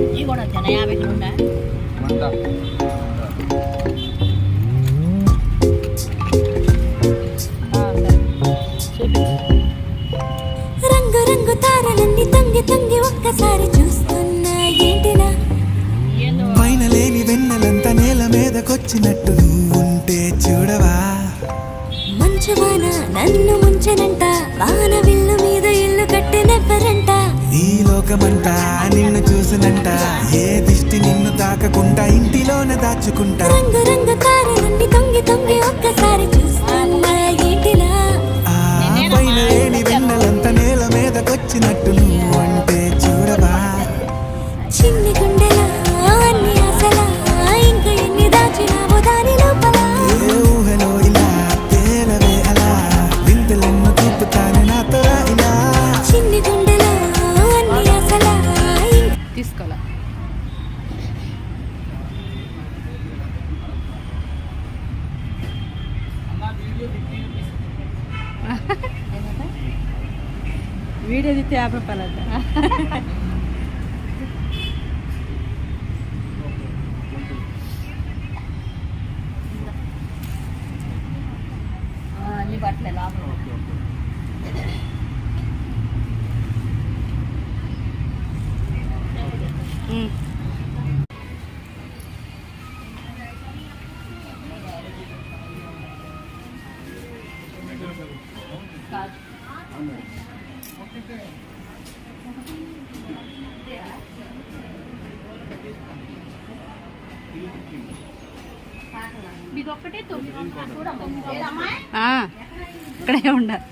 ఇవి కూడా వచ్చాను 50 ఉందా రంగు రంగు తారలన్నీ తొంగి తొంగి ఒక్కసారి చూస్తున్నా ఏంటినా పైన లేని వెన్నెలంతా నేల మీదకొచ్చినట్టు ఉంటే చూడవా మంచువాన నన్ను ముంచనంట వాన విల్లు మీద ఇల్లు కట్టినెవ్వరంట ఈ లోకమంతా నిన్ను చూసినంట ఏ దిష్టి నిన్ను తాకకుండా ఇంటిలోనే దాచుకుంటా రంగు రంగు తారలన్నీ తొంగి తొంగి ఒక్కసారి చూస్తున్నా ఏంటినా పైన లేని వెన్నెలంతా నేల మీదకొచ్చినట్టు నువ్వు అంటే చూడవా చిన్ని గుండెలా అన్ని ఆశలా ఇంకా ఎన్ని దాచినావో దాని లోపల ఏ ఊహలో ఇలా తేలవే అలా వింతలెన్నో చూపుతాను నాతో ఇలా చిన్ని గుండెలా అన్ని ఆశలా తీసుకోవాలా వీడియో తీస్తే 50 రూపాయలు అంట అన్ని బట్టలే లోపల ఇక్కడే ఉండాలి